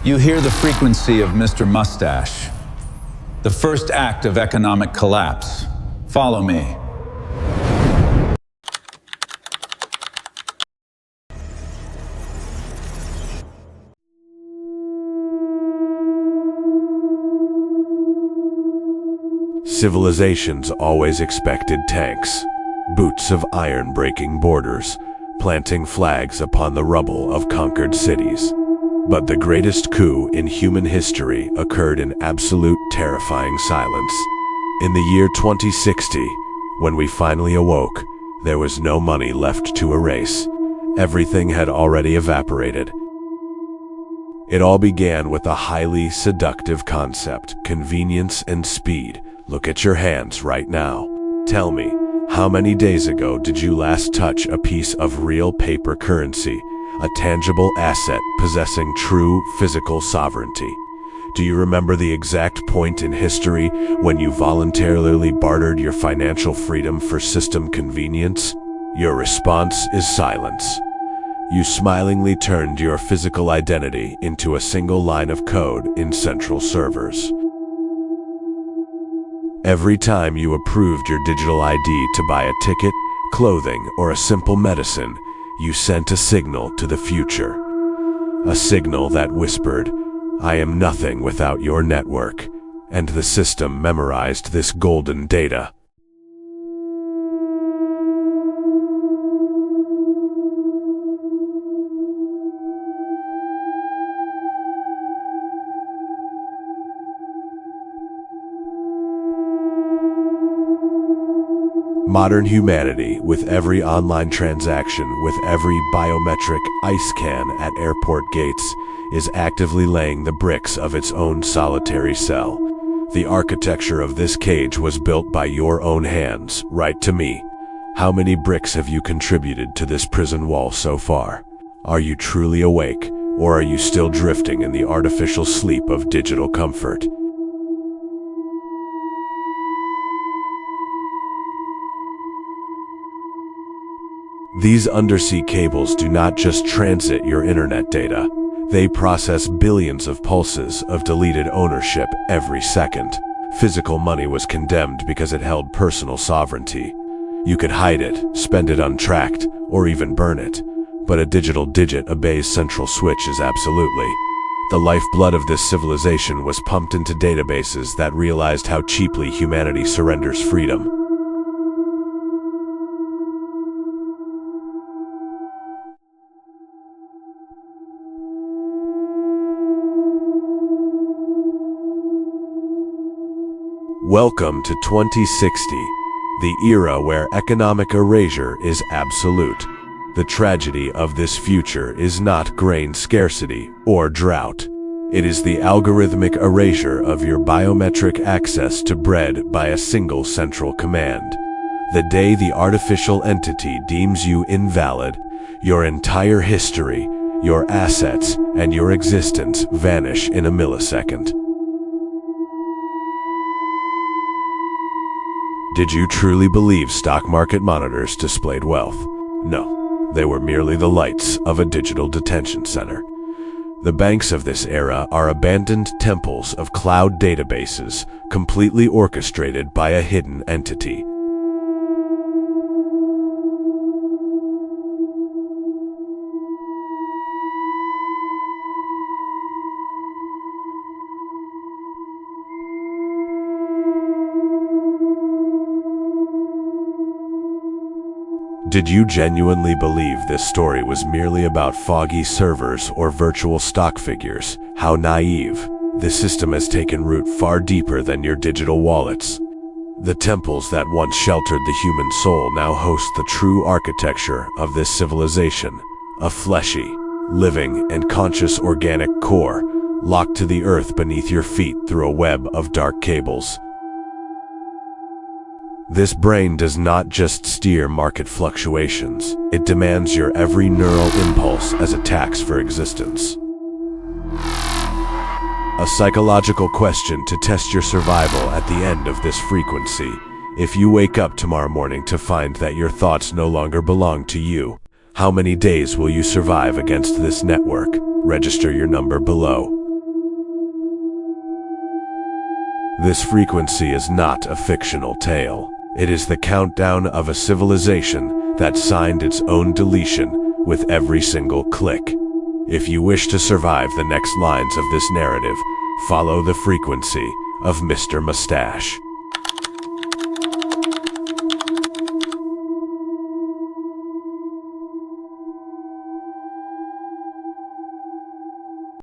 You hear the frequency of Mr.Mustache, the first act of economic collapse. Follow me. Civilizations always expected tanks, boots of iron breaking borders, planting flags upon the rubble of conquered cities. But the greatest coup in human history occurred in absolute terrifying silence. In the year 2060, when we finally awoke, there was no money left to erase. Everything had already evaporated. It all began with a highly seductive concept: convenience and speed. Look at your hands right now. Tell me, how many days ago did you last touch a piece of real paper currency, a tangible asset possessing true physical sovereignty? Do you remember the exact point in history when you voluntarily bartered your financial freedom for system convenience? Your response is silence. You smilingly turned your physical identity into a single line of code in central servers. Every time you approved your digital ID to buy a ticket, clothing, or a simple medicine, you sent a signal to the future. A signal that whispered, "I am nothing without your network," and the system memorized this golden data. Modern humanity, with every online transaction, with every biometric ice can at airport gates, is actively laying the bricks of its own solitary cell. The architecture of this cage was built by your own hands. Write to me. How many bricks have you contributed to this prison wall so far? Are you truly awake, or are you still drifting in the artificial sleep of digital comfort? These undersea cables do not just transit your internet data. They process billions of pulses of deleted ownership every second. Physical money was condemned because it held personal sovereignty. You could hide it, spend it untracked, or even burn it. But a digital digit obeys central switches absolutely. The lifeblood of this civilization was pumped into databases that realized how cheaply humanity surrenders freedom. Welcome to 2060, the era where economic erasure is absolute. The tragedy of this future is not grain scarcity or drought. It is the algorithmic erasure of your biometric access to bread by a single central command. The day the artificial entity deems you invalid, your entire history, your assets, and your existence vanish in a millisecond. Did you truly believe stock market monitors displayed wealth? No, they were merely the lights of a digital detention center. The banks of this era are abandoned temples of cloud databases, completely orchestrated by a hidden entity. Did you genuinely believe this story was merely about foggy servers or virtual stock figures? How naive. This system has taken root far deeper than your digital wallets. The temples that once sheltered the human soul now host the true architecture of this civilization. A fleshy, living, and conscious organic core, locked to the earth beneath your feet through a web of dark cables. This brain does not just steer market fluctuations, it demands your every neural impulse as a tax for existence. A psychological question to test your survival at the end of this frequency. If you wake up tomorrow morning to find that your thoughts no longer belong to you, how many days will you survive against this network? Register your number below. This frequency is not a fictional tale. It is the countdown of a civilization that signed its own deletion with every single click. If you wish to survive the next lines of this narrative, follow the frequency of Mr. Mustache.